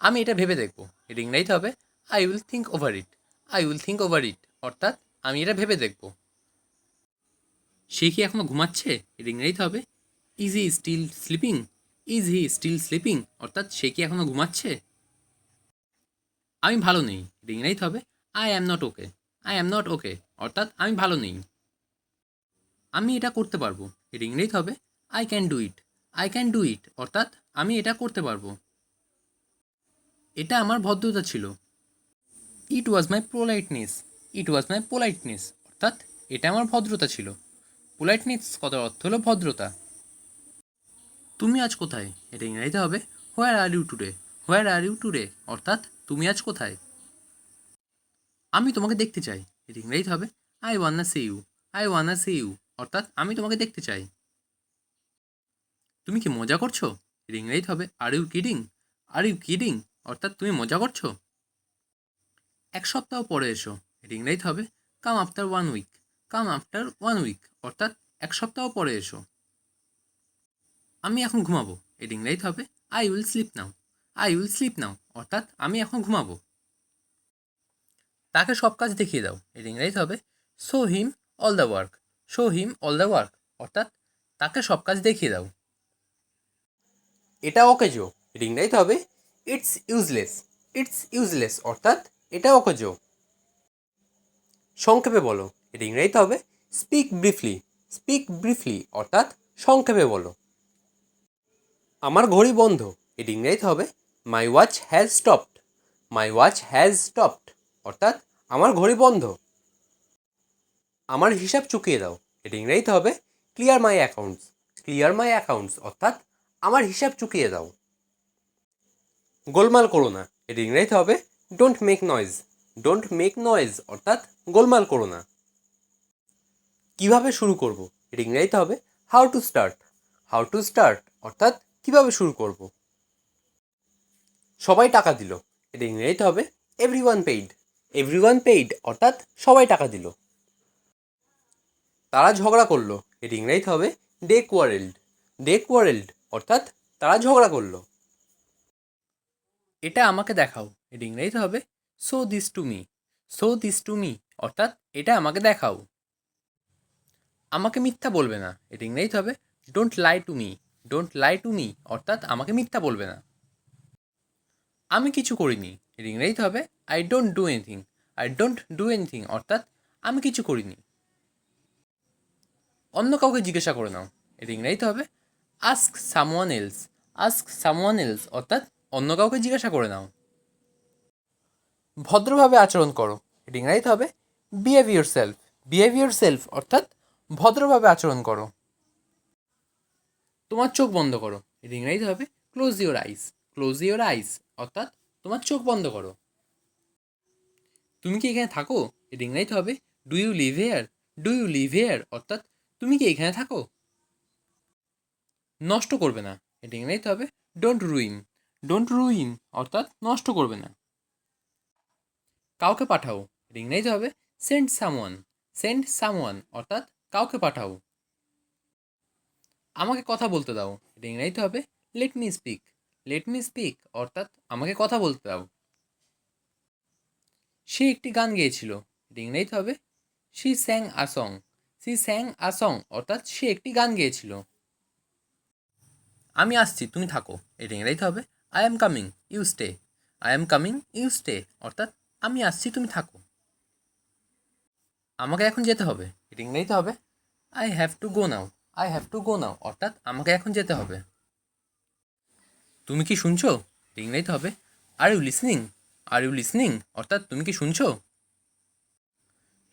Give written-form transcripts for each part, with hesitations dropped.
আমি এটা ভেবে দেখব। এটা ইংরেজিতে হবে I will think over it. I will think over it অর্থাৎ আমি এটা ভেবে দেখব। সে কি এখনো ঘুমাচ্ছে? এটা ইংরেজিতে হবে is he still sleeping. Is he still sleeping অর্থাৎ সে কি এখনো ঘুমাচ্ছে? আমি ভালো নেই। এটা ইংরেজিতে হবে I am not okay. I am not okay অর্থাৎ আমি ভালো নেই। আমি এটা করতে পারবো। এটা ইংরেজিতে হবে I can do it. I can do it অর্থাৎ আমি এটা করতে পারবো। এটা আমার ভদ্রতা ছিল। ইট ওয়াজ মাই পোলাইটনেস। ইট ওয়াজ মাই পোলাইটনেস অর্থাৎ এটা আমার ভদ্রতা ছিল। পোলাইটনেস কথার অর্থ হলো ভদ্রতা। তুমি আজ কোথায়? এটা ইংরেজিতে হবে where are you today. Where are you today অর্থাৎ তুমি আজ কোথায়? আমি তোমাকে দেখতে চাই। এটা ইংরেজিতে হবে I wanna see you. I wanna see you অর্থাৎ আমি তোমাকে দেখতে চাই। তুমি কি মজা করছো? এটা ইংরেজিতে হবে are you kidding. Are you kidding অর্থাৎ তুমি মজা করছো। এক সপ্তাহ পরে এসো। এটা ইংরেজিতে হবে come after one week. Come after one week অর্থাৎ এক সপ্তাহ পরে এসো। আমি এখন ঘুমাবো। এটা ইংরেজিতে হবে I will sleep now. I will sleep now অর্থাৎ আমি এখন ঘুমাবো। তাকে সব কাজ দেখিয়ে দাও। এটা ইংরেজিতে হবে show him all the work. Show him all the work অর্থাৎ তাকে সব কাজ দেখিয়ে দাও। এটা অকেজো। এটা ইংরেজিতে হবে ইটস ইউজলেস। ইটস ইউজলেস অর্থাৎ এটা অকেজো। সংক্ষেপে বলো। এটা ইংরেজিতে হবে স্পিক ব্রিফলি। স্পিক ব্রিফলি অর্থাৎ সংক্ষেপে বলো। আমার ঘড়ি বন্ধ। এটা ইংরেজিতে হবে my watch has stopped. My watch has stopped অর্থাৎ আমার ঘড়ি বন্ধ। আমার হিসাব চুকিয়ে দাও। এটা ইংরেজিতে হবে ক্লিয়ার মাই অ্যাকাউন্টস। ক্লিয়ার মাই অ্যাকাউন্টস অর্থাৎ আমার হিসাব চুকিয়ে দাও। গোলমাল করো না। এটা ইংরেজিতে হবে don't make noise. Don't make noise অর্থাৎ গোলমাল করো না। কীভাবে শুরু করব? এটা ইংরেজিতে হবে how to start. How to start অর্থাৎ কীভাবে শুরু করব। সবাই টাকা দিল। এটা ইংরেজিতে হবে every one paid. Every one paid অর্থাৎ সবাই টাকা দিল। তারা ঝগড়া করলো। এটা ইংরেজিতে হবে দে কোয়ারেলড। দে কোয়ারেলড অর্থাৎ তারা ঝগড়া করলো। এটা আমাকে দেখাও। এটা ইংরেজিতে হবে show this to me. Show this to me অর্থাৎ এটা আমাকে দেখাও। আমাকে মিথ্যা বলবে না। এটা ইংরেজিতে হবে don't lie to me. Don't lie to me অর্থাৎ আমাকে মিথ্যা বলবে না। আমি কিছু করিনি। এটা ইংরেজিতে হবে I don't do anything. I don't do anything অর্থাৎ আমি কিছু করিনি। অন্য কাউকে জিজ্ঞাসা করে নাও। এটা ইংরেজিতে হবে ask someone else. Ask someone else অর্থাৎ অন্য কাউকে জিজ্ঞাসা করে নাও। ভদ্রভাবে আচরণ করো। এটা ইংরেজিতে হবে behave your self. Behave your self অর্থাৎ ভদ্রভাবে আচরণ করো। তোমার চোখ বন্ধ করো। এটা ইংরেজিতে হবে close your eyes. Close your eyes অর্থাৎ তোমার চোখ বন্ধ করো। তুমি কি এখানে থাকো? এটা ইংরেজিতে হবে do you live here. Do you live here অর্থাৎ তুমি কি এখানে থাকো? নষ্ট করবে না। এটা ইংরেজিতে হবে ডোন্ট রুইন। ডোন্ট রুইন অর্থাৎ নষ্ট করবে না। কাউকে পাঠাও। এটা ইংরেজিতে হবে সেন্ড সামওয়ান। সেন্ড সামওয়ান অর্থাৎ কাউকে পাঠাও। আমাকে কথা বলতে দাও। এটা ইংরেজিতে হবে let me speak. Let me speak অর্থাৎ আমাকে কথা বলতে দাও। সে একটি গান গেয়েছিল। এটা ইংরেজিতে হবে she স্যাং a song. She স্যাং a song অর্থাৎ সে একটি গান গেয়েছিল। আমি আসছি তুমি থাকো। এটা ইংরেজিতে হবে I am coming you stay. I am coming you stay অর্থাৎ আমি আসছি তুমি থাকো। আমাকে এখন যেতে হবে। এটা ইংরেজিতে হবে I have to go now. I have to go now অর্থাৎ আমাকে এখন যেতে হবে। তুমি কি শুনছো? এটা ইংরেজিতে হবে are you listening. Are you listening অর্থাৎ তুমি কি শুনছো?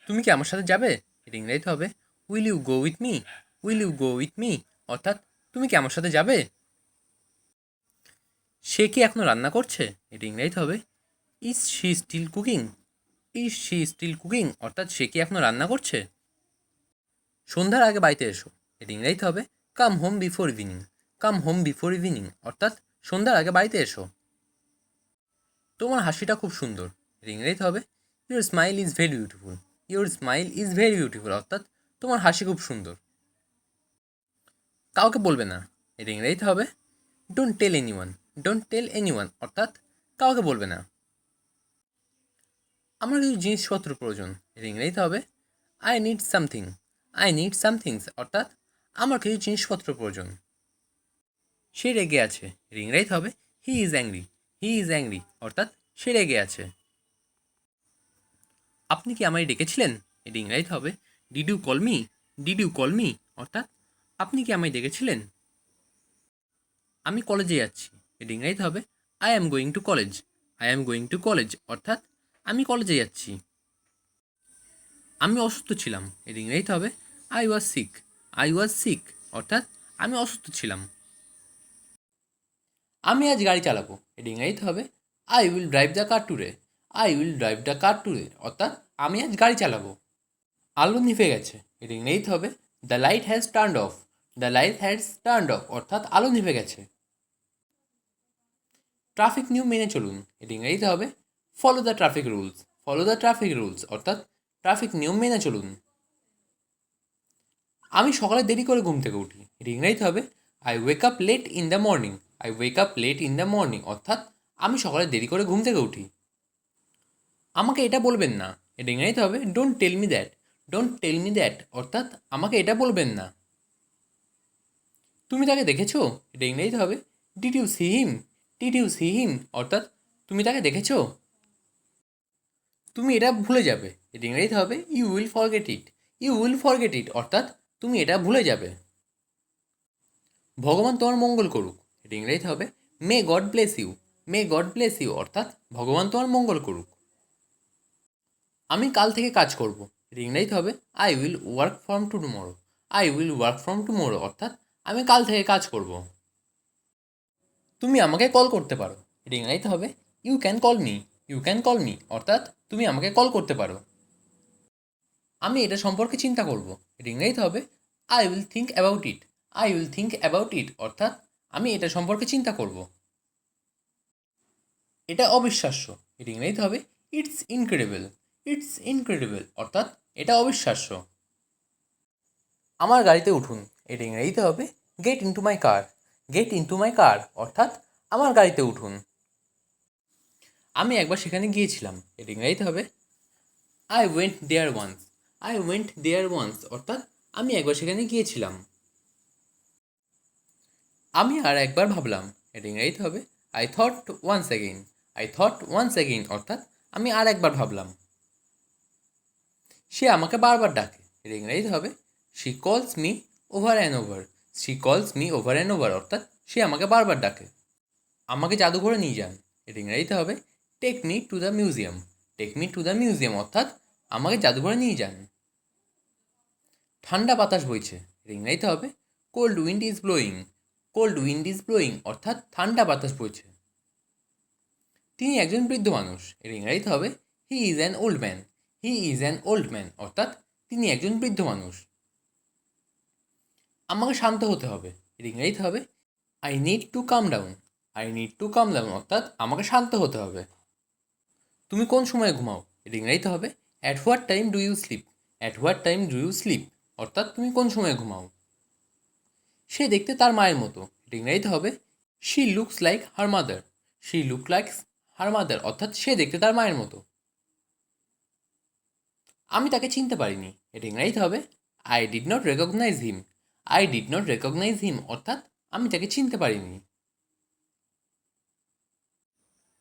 তুমি কি আমার সাথে যাবে? এটা ইংরেজিতে হবে will you go with me. Will you go with me অর্থাৎ তুমি কি আমার সাথে যাবে? সে কি এখনো রান্না করছে? এটা ইংরেজিতে হবে is she still cooking. Is she still cooking অর্থাৎ সে কি এখনো রান্না করছে? সন্ধ্যার আগে বাড়িতে এসো। এটা ইংরেজিতে হবে come home before evening. Come home before evening অর্থাৎ সন্ধ্যার আগে বাড়িতে এসো। তোমার হাসিটা খুব সুন্দর। এটা ইংরেজিতে হবে your smile is very beautiful. Your smile is very beautiful অর্থাৎ তোমার হাসি খুব সুন্দর। কাউকে বলবে না। এটা ইংরেজিতে হবে don't tell anyone. Don't tell anyone অর্থাৎ কাউকে বলবে না। আমার কিছু জিনিসপত্র প্রয়োজন, এটা ইংরেজিতে হবে I need something. I need somethings অর্থাৎ আমার কিছু জিনিসপত্র প্রয়োজন। সে রেগে আছে, এটা ইংরেজিতে হবে he is angry. He is angry অর্থাৎ সে রেগে আছে। আপনি কি আমায় ডেকেছিলেন, এটা ইংরেজিতে হবে did you call me. Did you call me অর্থাৎ আপনি কি আমায় ডেকেছিলেন। আমি কলেজে যাচ্ছি, এটা ইংরেজিতে হবে I am going to college. I am going to college অর্থাৎ আমি কলেজে যাচ্ছি। আমি অসুস্থ ছিলাম, এর ইংরেজিতে হবে I was sick. I was sick অর্থাৎ আমি অসুস্থ ছিলাম। আমি আজ গাড়ি চালাবো, এর ইংরেজিতে হবে I will drive the car today. I will drive the car today অর্থাৎ আমি আজ গাড়ি চালাবো। আলো নিভে গেছে, এর ইংরেজিতে হবে the light has turned of. The light has turned of অর্থাৎ আলো নিভে গেছে। ট্রাফিক নিয়ম মেনে চলুন, এর ইংরেজিতে হবে follow the traffic rules. Follow the traffic rules অর্থাৎ ট্রাফিক নিয়ম মেনে চলুন। আমি সকালে দেরি করে ঘুম থেকে উঠি, এর ইংরেজিতে হবে I wake up late in the morning. I wake up late in the morning অর্থাৎ আমি সকালে দেরি করে ঘুম থেকে উঠি। আমাকে এটা বলবেন না, এটা ইংরেজিতে হবে don't tell me that. Don't tell me that অর্থাৎ আমাকে এটা বলবেন না। তুমি তাকে দেখেছো, এটা ইংরেজিতে হবে did you see him. Did you see him অর্থাৎ তুমি তাকে দেখেছো। তুমি এটা ভুলে যাবে, এটা ইংরেজিতে হবে you will forget it. You will forget it অর্থাৎ তুমি এটা ভুলে যাবে। ভগবান তোমার মঙ্গল করুক, এটা ইংরেজিতে হবে may god bless you. May god bless you অর্থাৎ ভগবান তোমার মঙ্গল করুক। আমি কাল থেকে কাজ করব, এটা ইংরেজিতে হবে I will work from tomorrow. I will work from tomorrow অর্থাৎ আমি কাল থেকে কাজ করব। তুমি আমাকে কল করতে পারো, এটা ইংরেজিতে হবে you can call me. You can call me অর্থাৎ তুমি আমাকে কল করতে পারো। আমি এটা সম্পর্কে চিন্তা করব, এটা ইংরেজিতে হবে I will think about it. I will think about it অর্থাৎ আমি এটা সম্পর্কে চিন্তা করব। এটা অবিশ্বাস্য, এটা ইংরেজিতে হবে ইটস ইনক্রেডিবল। ইটস ইনক্রেডিবল অর্থাৎ এটা অবিশ্বাস্য। আমার গাড়িতে উঠুন, এটা ইংরেজিতে হবে get into my car. Get into my car অর্থাৎ আমার গাড়িতে উঠুন। আমি একবার সেখানে গিয়েছিলাম, এটা ইংরেজিতে হবে I went there once. I went there once অর্থাৎ আমি একবার সেখানে গিয়েছিলাম। আমি আর একবার ভাবলাম, এটা ইংরেজিতে হবে I thought once again. I thought once again অর্থাৎ আমি আর একবার ভাবলাম। সে আমাকে বারবার ডাকে, এটা ইংরেজিতে হবে শি কলস me over and over. She কলস মি ওভার অ্যান্ড ওভার অর্থাৎ সে আমাকে বারবার ডাকে। আমাকে জাদুঘরে নিয়ে যান, এটা ইংরেজিতে হবে take me to the museum. Take me to the museum অর্থাৎ আমাকে জাদুঘরে নিয়ে যান। ঠান্ডা বাতাস বইছে, এটা ইংরেজিতে হবে cold wind is blowing. Cold wind is blowing অর্থাৎ ঠান্ডা বাতাস বইছে। তিনি একজন বৃদ্ধ মানুষ, এর ইংরেজিতে হবে he is an old man. He is an old man অর্থাৎ তিনি একজন বৃদ্ধ মানুষ। আমাকে শান্ত হতে হবে, এর ইংরেজিতে হবে I need to calm down. I need to calm down অর্থাৎ আমাকে শান্ত হতে হবে। তুমি কোন সময় ঘুমাও, এর ইংরেজিতে হবে at what time do you sleep. At what time do you sleep অর্থাৎ তুমি কোন সময় ঘুমাও। সে দেখতে তার মায়ের মতো, এটা ইংরেজিতে হবে she looks like her mother. She look like her mother অর্থাৎ সে দেখতে তার মায়ের মতো। আমি তাকে চিনতে পারিনি, এটা ইংরেজিতে হবে I did not recognise him. I did not recognise him অর্থাৎ আমি তাকে চিনতে পারিনি।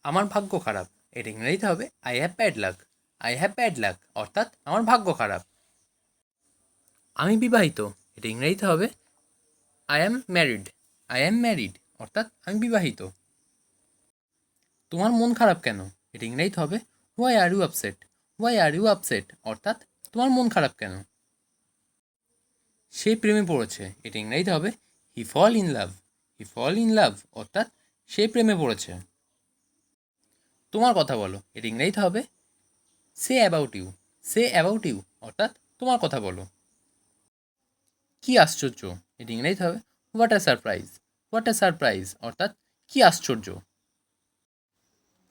আমার ভাগ্য খারাপ, এটা ইংরেজিতে হবে I have bad luck. I have bad luck অর্থাৎ আমার ভাগ্য খারাপ। আমি বিবাহিত, এটা ইংরেজিতে হবে I am married. I am married অর্থাৎ আমি বিবাহিত। তোমার মন খারাপ কেন, এটা ইংরেজিতে হবে why are you upset. Why are you upset অর্থাৎ তোমার মন খারাপ কেন। সে প্রেমে পড়েছে, এটা ইংরেজিতে হবে হি fall in love. He fall in love অর্থাৎ সে প্রেমে পড়েছে। তোমার কথা বলো, এটা ইংরেজিতে হবে say about you. Say about you অর্থাৎ তোমার কথা বলো। কি আশ্চর্য, এটা ইংরেজিতে হবে what a surprise. What a surprise অর্থাৎ কি আশ্চর্য।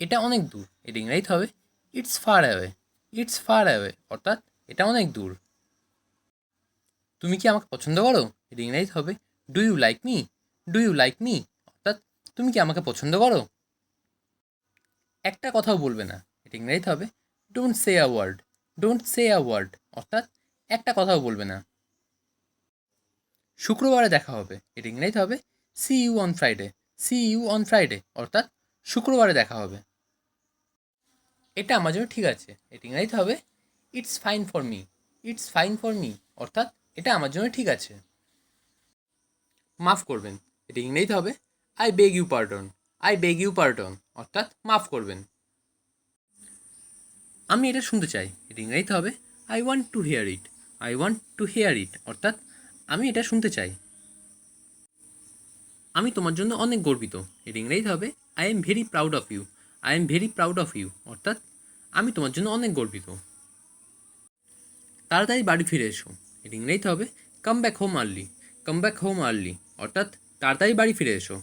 এটা অনেক দূর, এটা ইংরেজিতে হবে it's far away. It's far away অর্থাৎ এটা অনেক দূর। তুমি কি আমাকে পছন্দ করো, এটা ইংরেজিতে হবে do you like me. Do you like me অর্থাৎ তুমি কি আমাকে পছন্দ করো। একটা কথাও বলবে না, এটা ইংরেজিতে হবে don't say a word. Don't say a word অর্থাৎ একটা কথাও বলবে না। শুক্রবারে দেখা হবে, এটা ইংরেজিতে হবে see you on Friday. See you on Friday অর্থাৎ শুক্রবারে দেখা হবে। এটা আমার জন্য ঠিক আছে, এটা ইংরেজিতে হবে it's fine for me. It's fine for me অর্থাৎ এটা আমার জন্য ঠিক আছে। মাফ করবেন, এটা ইংরেজিতে হবে I beg you pardon. I beg you pardon অর্থাৎ মাফ করবেন। আমি এটা শুনতে চাই, এটা ইংরেজিতে হবে I want to hear it. I want to hear it অর্থাৎ আমি এটা শুনতে চাই। আমি তোমার জন্য অনেক গর্বিত, এটা ইংরেজিতে হবে I am very proud of you. I am very proud of you অর্থাৎ আমি তোমার জন্য অনেক গর্বিত। তাড়াতাড়ি বাড়ি ফিরে এসো, এটা ইংরেজিতে হবে come back home early. Come back home early অর্থাৎ তাড়াতাড়ি বাড়ি ফিরে এসো।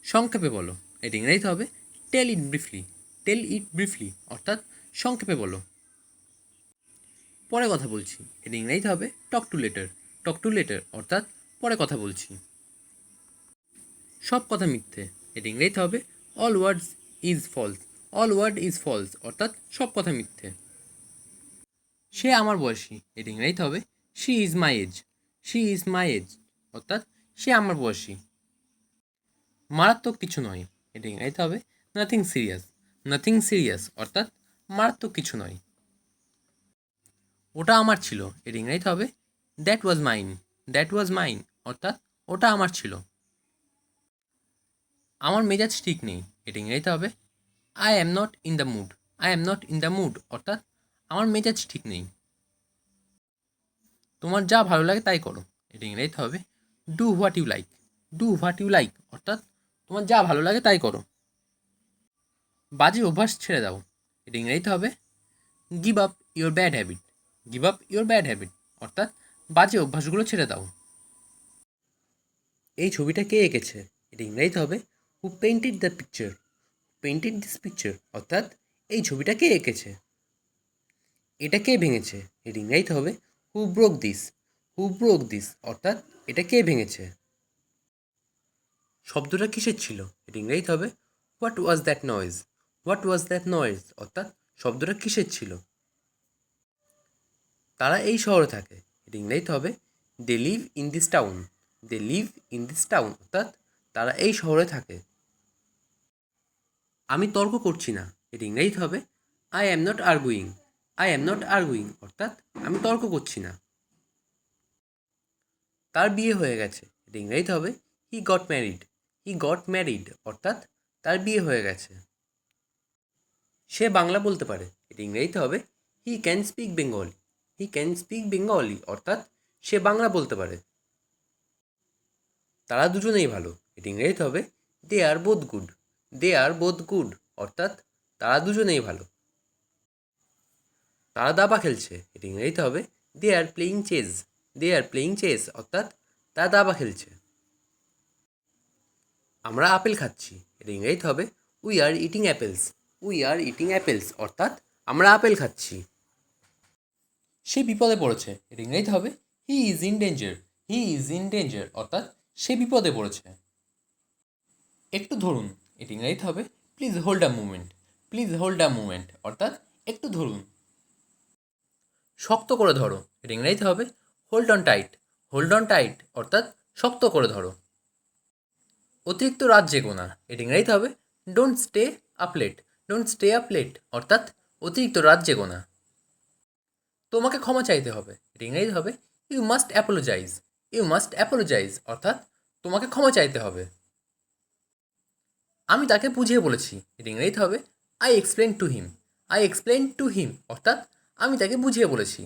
সংক্ষেপে বলো, এটা ইংরেজিতে হবে টেল ইট ব্রিফলি। টেল ইট ব্রিফলি অর্থাৎ সংক্ষেপে বলো। পরে কথা বলছি, এটা ইংরেজিতে হবে talk to letter. Talk to letter অর্থাৎ পরে কথা বলছি। সব কথা মিথ্যে, এটা ইংরেজিতে হবে all words is false. All word is false অর্থাৎ সব কথা মিথ্যে। সে আমার বয়সী, এটা ইংরেজিতে হবে she is my age. She is my age অর্থাৎ সে আমার বয়সী। মারাত্মক কিছু নয়, এটা ইংরেজিতে হবে নাথিং সিরিয়াস। নাথিং সিরিয়াস অর্থাৎ মারাত্মক কিছু নয়। ওটা আমার ছিল, এটা ইংরেজিতে হবে that was mine. That was mine অর্থাৎ ওটা আমার ছিল। আমার মেজাজ ঠিক নেই, এটা ইংরেজিতে হবে I am not in the mood. I am not in the mood অর্থাৎ আমার মেজাজ ঠিক নেই। তোমার যা ভালো লাগে তাই করো, এটা ইংরেজিতে হবে do what you like. Do what you like অর্থাৎ তোমার যা ভালো লাগে তাই করো। বাজে অভ্যাস ছেড়ে দাও, এটা ইংরেজিতে হবে give up your bad habit. Give up your bad habit অর্থাৎ বাজে অভ্যাসগুলো ছেড়ে দাও। এই ছবিটা কে এঁকেছে, এটা ইংরেজিতে হবে who painted the picture. Painted this picture অর্থাৎ এই ছবিটা কে এঁকেছে। এটা কে ভেঙেছে, এটা ইংরেজিতে হবে who broke this. Who broke this অর্থাৎ এটা কে ভেঙেছে। শব্দটা কিসের ছিল, এটা ইংরেজিতে হবে what was that noise. What was that noise অর্থাৎ শব্দটা কিসের ছিল। তারা এই শহরে থাকে, এটা ইংরেজিতে হবে they live in this town. They live in this town অর্থাৎ তারা এই শহরে থাকে। আমি তর্ক করছি না, এটা ইংরেজিতে হবে I am not arguing. I am not arguing অর্থাৎ আমি তর্ক করছি না। তার বিয়ে হয়ে গেছে, এটা ইংরেজিতে হবে he got married. He got married অর্থাৎ তার বিয়ে হয়ে গেছে। সে বাংলা বলতে পারে, এটা ইংরেজিতে হবে he can speak Bengali. He can speak Bengali অর্থাৎ সে বাংলা বলতে পারে। তারা দুজনেই ভালো, এটা ইংরেজিতে হবে they R both good. They R both good অর্থাৎ তারা দুজনেই ভালো। তারা দাবা খেলছে, এটা ইংরেজিতে হবে they are playing chess. They are playing chess অর্থাৎ তারা দাবা খেলছে। আমরা আপেল খাচ্ছি, এটা ইংরেজিতে হবে we are eating apples. We are eating apples অর্থাৎ আমরা আপেল খাচ্ছি। সে বিপদে পড়েছে, এটা ইংরেজিতে হবে he is in danger. He is in danger অর্থাৎ সে বিপদে পড়েছে। একটু ধরুন, এটা ইংরেজিতে হবে please hold a moment. Please hold a moment অর্থাৎ একটু ধরুন। শক্ত করে ধরো, এটা ইংরেজিতে হবে hold on tight. Hold on tight অর্থাৎ শক্ত করে ধরো। অতিরিক্ত রাত জেগো না, এটা ইংরেজিতে হবে don't stay up late. Don't stay up late অর্থাৎ অতিরিক্ত রাত জেগো না। তোমাকে ক্ষমা চাইতে হবে, এটা ইংরেজিতে হবে you must apologise. You must apologise অর্থাৎ তোমাকে ক্ষমা চাইতে হবে। আমি তাকে বুঝিয়ে বলেছি, এটা ইংরেজিতে হবে I explain to him. I explain to him অর্থাৎ আমি তাকে বুঝিয়ে বলেছি।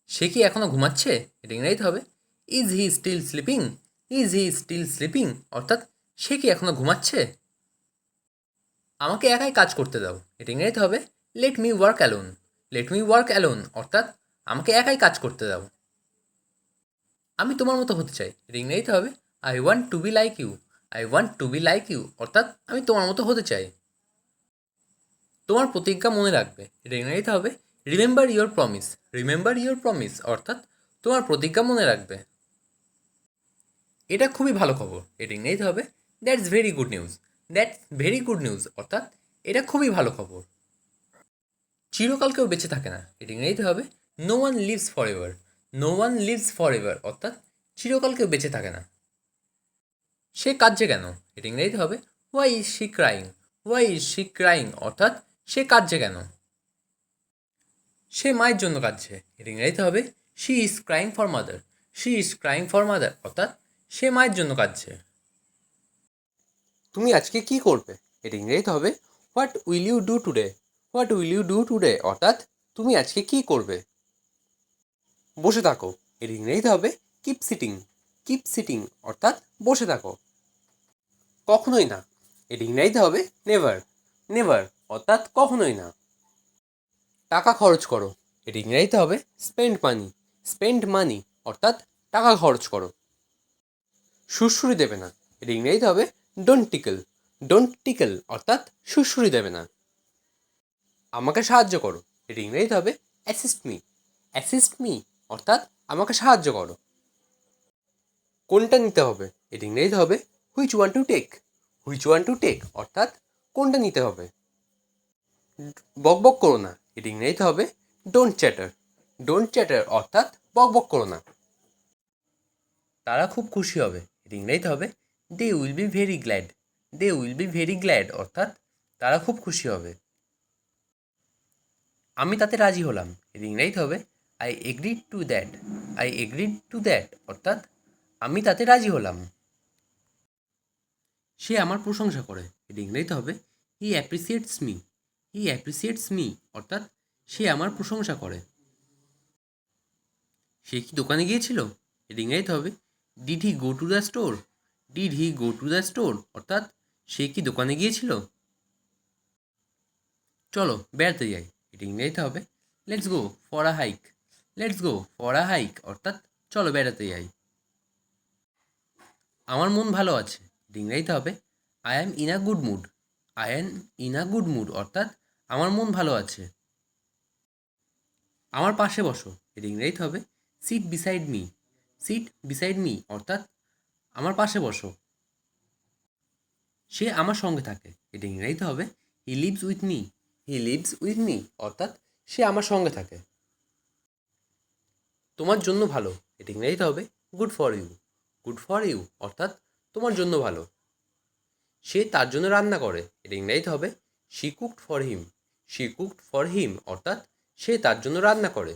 সে কি এখনও ঘুমাচ্ছে, এটা ইংরেজিতে হবে is he still sleeping. Is he still sleeping অর্থাৎ সে কি এখনও ঘুমাচ্ছে। আমাকে একাই কাজ করতে দাও, এটা ইংরেজিতে হবে let me work alone. Let me work alone অর্থাৎ আমাকে একাই কাজ করতে দাও। আমি তোমার মতো হতে চাই, এটা ইংরেজিতে হবে I want to be like you. I want to be like you অর্থাৎ আমি তোমার মতো হতে চাই। তোমার প্রতিজ্ঞা মনে রাখবে, এটা ইংরেজিতে হবে remember your promise. Remember your promise অর্থাৎ তোমার প্রতিজ্ঞা মনে রাখবে। এটা খুবই ভালো খবর, এটা ইংরেজিতে হবে that's very good news. That's very good news অর্থাৎ এটা খুবই ভালো খবর। চিরকাল কেউ বেঁচে থাকে না, এটা ইংরেজিতে হবে no one lives forever. No one lives forever অর্থাৎ চিরকাল কেউ বেঁচে থাকে না। সে কাঁদছে কেন, এটা ইংরেজিতে হবে why is she crying. Why is she crying অর্থাৎ সে কাঁদছে কেন। সে মায়ের জন্য কাঁদছে, এটা ইংরেজিতে হবে she is crying for mother. She is crying for mother অর্থাৎ সে মায়ের জন্য কাঁদছে। তুমি আজকে কি করবে, এটা ইংরেজিতে হবে what will you do today. What will you do today অর্থাৎ তুমি আজকে কি করবে। বসে থাকো, এর ইংরেজিতে হবে কিপ সিটিং। কিপ সিটিং অর্থাৎ বসে থাকো। কখনোই না, এর ইংরেজিতে হবে নেভার। নেভার অর্থাৎ কখনোই না। টাকা খরচ করো, এর ইংরেজিতে হবে স্পেন্ড মানি। স্পেন্ড মানি অর্থাৎ টাকা খরচ করো। সুড়সুড়ি দেবে না, এর ইংরেজিতে হবে ডোন্ট টিকল। ডোন্ট টিকল অর্থাৎ সুড়সুড়ি দেবে না। আমাকে সাহায্য করো, এর ইংরেজিতে হবে অ্যাসিস্ট মি। অ্যাসিস্ট মি অর্থাৎ আমাকে সাহায্য করো। কোনটা নিতে হবে, এর ইংরেজিতে হবে which one to take. Which one to take অর্থাৎ কোনটা নিতে হবে। বক বক করো না, এর ইংরেজিতে হবে ডোন্ট চ্যাটার। ডোন্ট চ্যাটার অর্থাৎ বক বক করো না। তারা খুব খুশি হবে, এর ইংরেজিতে হবে they will be very glad. They will be very glad অর্থাৎ তারা খুব খুশি হবে। আমি তাতে রাজি হলাম, এর ইংরেজিতে হবে I agreed to that. I agreed to that অর্থাৎ আমি তাতে রাজি হলাম। সে আমার প্রশংসা করে, এর ইংরেজিতে হবে হি অ্যাপ্রিসিয়েটস মি। হি অ্যাপ্রিসিয়েটস মি অর্থাৎ সে আমার প্রশংসা করে। সে কি দোকানে গিয়েছিল, এর ইংরেজিতে হবে did he go to the store. Did he go to the store অর্থাৎ সে কি দোকানে গিয়েছিল। চলো বেড়াতে যাই, এটা ইংরেজিতে হবে let's go for a hike. Let's go for a hike অর্থাৎ চলো বেড়াতে যাই। আমার মন ভালো আছে, এটা ইংরেজিতে হবে I am in a good mood. I am in a good mood অর্থাৎ আমার মন ভালো আছে। আমার পাশে বসো, এটা ইংরেজিতে হবে seat beside me. Seat beside me অর্থাৎ আমার পাশে বসো। সে আমার সঙ্গে থাকে, এটা ইংরেজিতে হবে he lives with me. He lives with me অর্থাৎ সে আমার সঙ্গে থাকে। তোমার জন্য ভালো, এটা ইংরেজিতে হবে good for you. Good for you অর্থাৎ তোমার জন্য ভালো। সে তার জন্য রান্না করে, এটা ইংরেজিতে হবে she cooked for him. She cooked for him অর্থাৎ সে তার জন্য রান্না করে।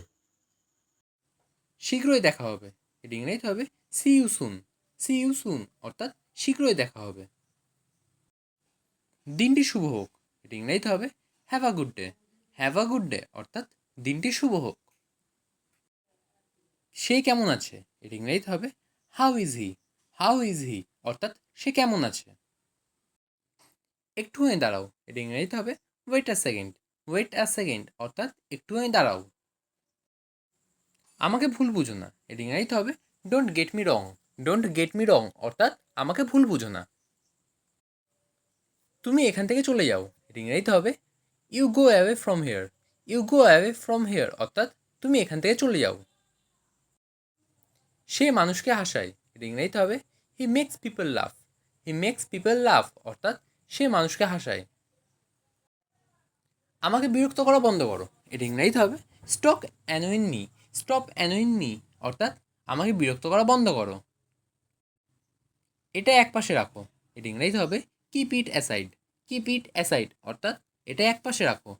শীঘ্রই দেখা হবে, এটা ইংরেজিতে হবে see you soon. See you soon অর্থাৎ শীঘ্রই দেখা হবে। দিনটি শুভ হোক, এটা ইংরেজিতে হবে have a good day. Have a good day অর্থাৎ দিনটি শুভ হোক। সে কেমন আছে, এটা ইংরেজিতে হবে how is he. How is he অর্থাৎ সে কেমন আছে। একটুখানি দাঁড়াও, এটা ইংরেজিতে হবে wait a second. Wait a second অর্থাৎ একটুখানি দাঁড়াও। আমাকে ভুল বুঝো না, এটা ইংরেজিতে হবে don't get me wrong. Don't get me রং অর্থাৎ আমাকে ভুল বুঝো না। তুমি এখান থেকে চলে যাও, এটা ইংরেজিতে হবে you go away from here. You go away from here অর্থাৎ তুমি এখান থেকে চলে যাও। সে মানুষকে হাসায়, এটা ইংরেজিতে হবে হি মেক্স পিপল লাফ। হি মেক্স পিপল লাফ অর্থাৎ সে মানুষকে হাসায়। আমাকে বিরক্ত করা বন্ধ করো, এটা ইংরেজিতে হবে stop annoying me. Stop annoying me অর্থাৎ আমাকে বিরক্ত করা বন্ধ করো। এটা এক পাশে রাখো, এটা ইংরেজিতে হবে keep it aside. Keep it aside অর্থাৎ এটা এক পাশে রাখো।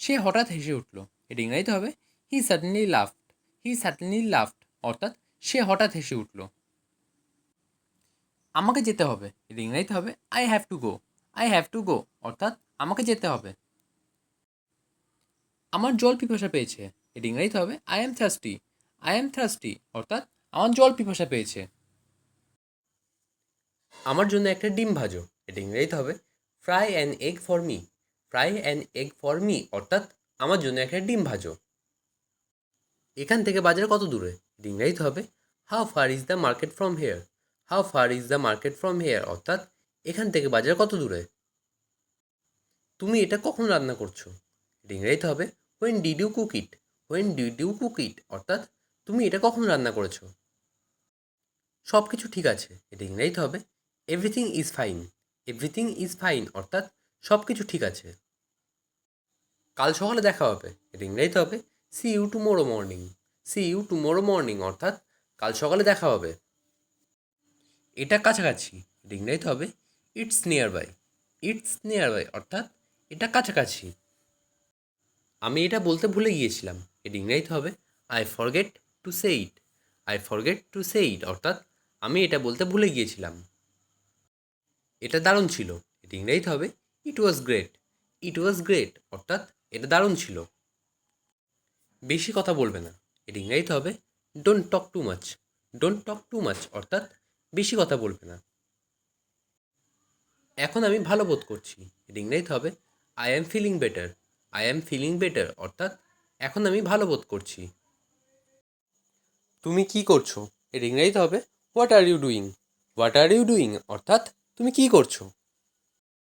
সে হঠাৎ হেসে উঠল, এটা ইংরেজিতে হবে হি সাডেনলি লাফড। হি সাডেনলি লাফড অর্থাৎ সে হঠাৎ হেসে উঠল। আমাকে যেতে হবে, এটা ইংরেজিতে হবে I have to go. I have to গো অর্থাৎ আমাকে যেতে হবে। আমার জল পিপাসা পেয়েছে, এটা ইংরেজিতে হবে I am thirsty. I am thirsty অর্থাৎ আমার জল পিপাসা পেয়েছে। আমার জন্য একটা ডিম ভাজো, এটা ইংরেজিতে হবে fry an egg for me. Fry an egg for me অর্থাৎ আমার জন্য একটা ডিম ভাজো। এখান থেকে বাজার কত দূরে, এটা ইংরেজিতে হবে how far is the market from here. How far is the market from here অর্থাৎ এখান থেকে বাজার কত দূরে। তুমি এটা কখন রান্না করছো, এটা ইংরেজিতে হবে when did you cook it. When did you cook it অর্থাৎ তুমি এটা কখন রান্না করেছো। সব কিছু ঠিক আছে, এটা ইংরেজিতে হবে everything is fine. Everything is fine অর্থাৎ সব কিছু ঠিক আছে। কাল সকালে দেখা হবে, এটা ইংরেজিতে হবে see you tomorrow morning. See you tomorrow morning অর্থাৎ কাল সকালে দেখা হবে। এটা কাছাকাছি, এটা ইংরেজিতে হবে it's nearby. It's nearby অর্থাৎ এটা কাছাকাছি। আমি এটা বলতে ভুলে গিয়েছিলাম, এটা ইংরেজিতে হবে I forget to say it. I forget to say it অর্থাৎ আমি এটা বলতে ভুলে গিয়েছিলাম। এটা দারুণ ছিল, এটা ইংরেজিতে হবে ইট was great. It was great অর্থাৎ এটা দারুণ ছিল। বেশি কথা বলবে না, এটা ইংরেজিতে হবে don't talk too much. Don't talk too much অর্থাৎ বেশি কথা বলবে না। এখন আমি ভালো বোধ করছি, এটা ইংরেজিতে হবে I am feeling better. I am feeling better অর্থাৎ এখন আমি ভালো বোধ করছি। তুমি কি করছো, এটা ইংরেজিতে হবে what are you doing. What are you doing অর্থাৎ তুমি কি করছো।